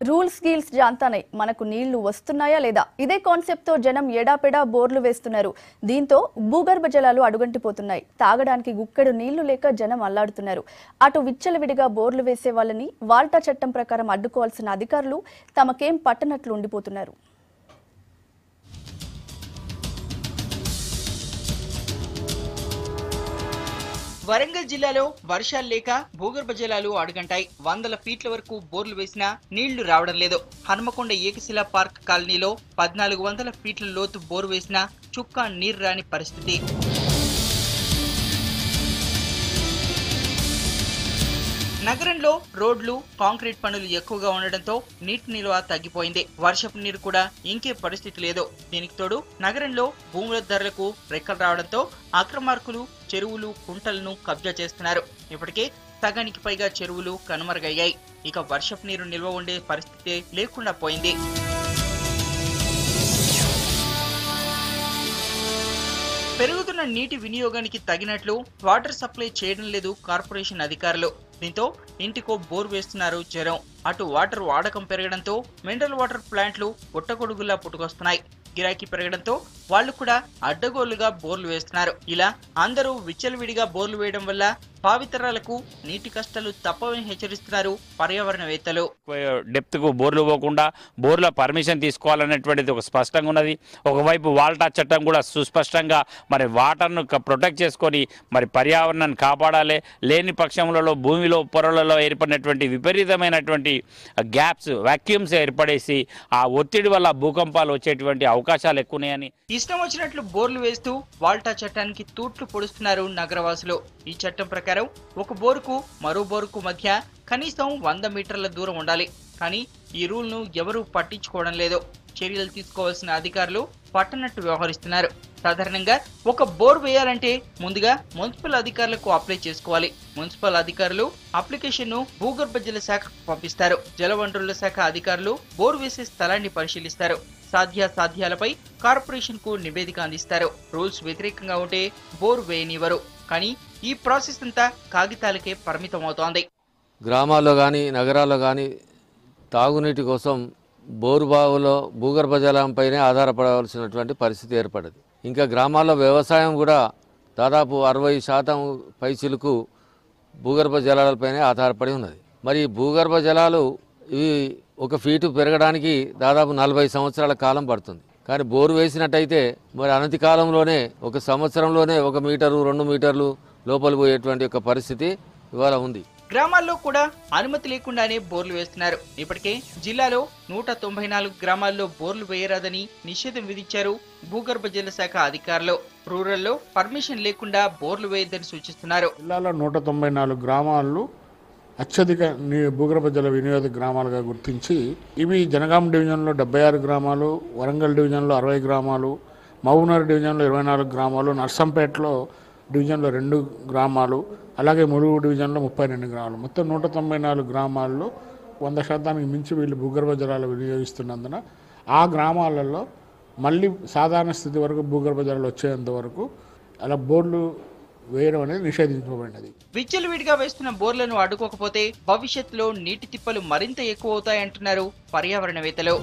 Rules గీల్స్ జాంతానై మనకు నీళ్లు వస్తున్నాయా లేదా ఇదే కాన్సెప్ట్ తో జనం ఎడాపెడా బోర్లు వేస్తున్నారు. దీంతో భూగర్భ జలాలు అడుగంటిపోతున్నాయి. తాగడానికి గుక్కెడు నీళ్లు లేక జనం అల్లాడుతున్నారు. అటు విచ్చలవిడిగా బోర్లు వేసే వాళ్ళని వాల్టా చట్టం ప్రకారం అడ్డుకోవాల్సిన అధికారులు తమకేం పట్టనట్లు ఉండిపోతున్నారు. వరంగల్ జిల్లాలో వర్షాలు లేక భూగర్భ జలాలు అడుగంటాయి. 100 ఫీట్ల వరకు బోర్లు వేసినా నీళ్లు రావడం లేదు. హనుమకొండ ఏకశిలా పార్క్ కాలనీలో 1400 ఫీట్ల లోతు బోరు వేసినా చుక్క నీరు రాని పరిస్థితి. నగరంలో రోడ్లు, కాంక్రీట్ పనులు ఎక్కువగా ఉండడంతో నీటి నిల్వ తగ్గిపోయింది. వర్షపు నీరు కూడా ఇంకే పరిస్థితి లేదు. దీనికి తోడు నగరంలో భూముల ధరలకు రెక్కలు రావడంతో అక్రమార్కులు చెరువులు, కుంటలను కబ్జా చేస్తున్నారు. ఇప్పటికే సగానికి పైగా చెరువులు కనుమరుగయ్యాయి. ఇక వర్షపు నీరు నిల్వ ఉండే పరిస్థితి లేకుండా పోయింది. పెరుగుతున్న నీటి వినియోగానికి తగినట్లు వాటర్ సప్లై చేయడం లేదు కార్పొరేషన్ అధికారులు. దీంతో ఇంటికో బోర్ వేస్తున్నారు జనం. అటు వాటర్ వాడకం పెరగడంతో మినరల్ వాటర్ ప్లాంట్లు పుట్టగొడుగులా పుట్టుకొస్తున్నాయి. గిరాకీ పెరగడంతో వాళ్ళు కూడా అడ్డగోలుగా బోర్లు వేస్తున్నారు. ఇలా అందరూ విచ్చలవిడిగా బోర్లు వేయడం వల్ల భావితరాలకు నీటి కష్టాలు తప్పవని హెచ్చరిస్తున్నారు పర్యావరణవేత్తలు. డెప్త్ కు బోర్లు పోకుండా బోర్ల పర్మిషన్ తీసుకోవాలనేటువంటిది ఒక స్పష్టంగా ఉన్నది. ఒకవైపు వాల్టా చట్టం కూడా సుస్పష్టంగా మరి వాటర్ను ప్రొటెక్ట్ చేసుకొని మరి పర్యావరణాన్ని కాపాడాలి. లేని పక్షంలో భూమిలో పొరలలో ఏర్పడినటువంటి విపరీతమైనటువంటి గ్యాప్స్, వాక్యూమ్స్ ఏర్పడేసి ఆ ఒత్తిడి వల్ల భూకంపాలు వచ్చేటువంటి అవకాశాలు ఎక్కువన్నాయని ఇష్టం వచ్చినట్లు బోర్లు వేస్తూ వాల్టా చట్టానికి తూట్లు పొడుస్తున్నారు నగరవాసులు. ఈ చట్టం ప్రకారం ఒక బోరుకు మరో బోరుకు మధ్య కనీసం 100 మీటర్ల దూరం ఉండాలి. కానీ ఈ రూల్ ను ఎవరూ పట్టించుకోవడం లేదు. చర్యలు తీసుకోవాల్సిన అధికారులు పట్టనట్టు వ్యవహరిస్తున్నారు. సాధారణంగా ఒక బోర్ వేయాలంటే ముందుగా మున్సిపల్ అధికారులకు అప్లై చేసుకోవాలి. మున్సిపల్ అధికారులు అప్లికేషన్ ను భూగర్భ జల శాఖకు పంపిస్తారు. జలవనరుల శాఖ అధికారులు బోర్ వేసే స్థలాన్ని పరిశీలిస్తారు. సాధ్యాసాధ్యాలపై కార్పొరేషన్ కు నివేదిక అందిస్తారు. రూల్స్ వ్యతిరేకంగా ఉంటే బోర్ వేయనివ్వరు. కానీ ఈ ప్రాసెస్ అంతా కాగితాలకే పరిమితం అవుతోంది. గ్రామాల్లో కానీ నగరాల్లో కానీ తాగునీటి కోసం బోరు బావులో భూగర్భ జలంపైనే ఆధారపడవలసినటువంటి పరిస్థితి ఏర్పడింది. ఇంకా గ్రామాల్లో వ్యవసాయం కూడా దాదాపు 60% పైచిలకు భూగర్భ జలాలపైనే ఆధారపడి ఉన్నది. మరి భూగర్భ జలాలు ఇవి 1 ఫీటు పెరగడానికి దాదాపు 40 సంవత్సరాల కాలం పడుతుంది. కానీ బోరు వేసినట్టయితే మరి అనతి కాలంలోనే 1 సంవత్సరంలోనే 1 మీటరు 2 మీటర్లు లోపలి పోయేటువంటి ఒక పరిస్థితి ఇవాళ ఉంది. గ్రామాల్లో కూడా అనుమతి లేకుండానే బోర్లు వేస్తున్నారు. ఇప్పటికే జిల్లాలో 194 గ్రామాల్లో బోర్లు వేయరాదని నిషేధం విధించారు భూగర్భ జల శాఖ అధికారులు. రూరల్లో పర్మిషన్ లేకుండా బోర్లు వేయొద్దని సూచిస్తున్నారు. జిల్లాలో 194 గ్రామాలు అత్యధిక భూగర్భ జల వినియోగ గ్రామాలుగా గుర్తించి ఇవి జనగాం డివిజన్లో 76 గ్రామాలు, వరంగల్ డివిజన్లో 60 గ్రామాలు, మహబూబ్నగర్ డివిజన్లో 24 గ్రామాలు, నర్సంపేటలో డివిజన్లో 2 గ్రామాలు, అలాగే ములుగు డివిజన్లో 32 గ్రామాలు, మొత్తం 194 గ్రామాల్లో 100% మించి వీళ్ళు భూగర్భ జలాలు వినియోగిస్తున్నందున ఆ గ్రామాలలో మళ్ళీ సాధారణ స్థితి వరకు భూగర్భ జలాలు వచ్చేంత వరకు అలా బోర్లు వేయడం అనేది నిషేధించబడినది. విచ్చలవిడిగా వేస్తున్న బోర్లను అడ్డుకోకపోతే భవిష్యత్తులో నీటి తిప్పలు మరింత ఎక్కువ అవుతాయంటున్నారు పర్యావరణవేత్తలు.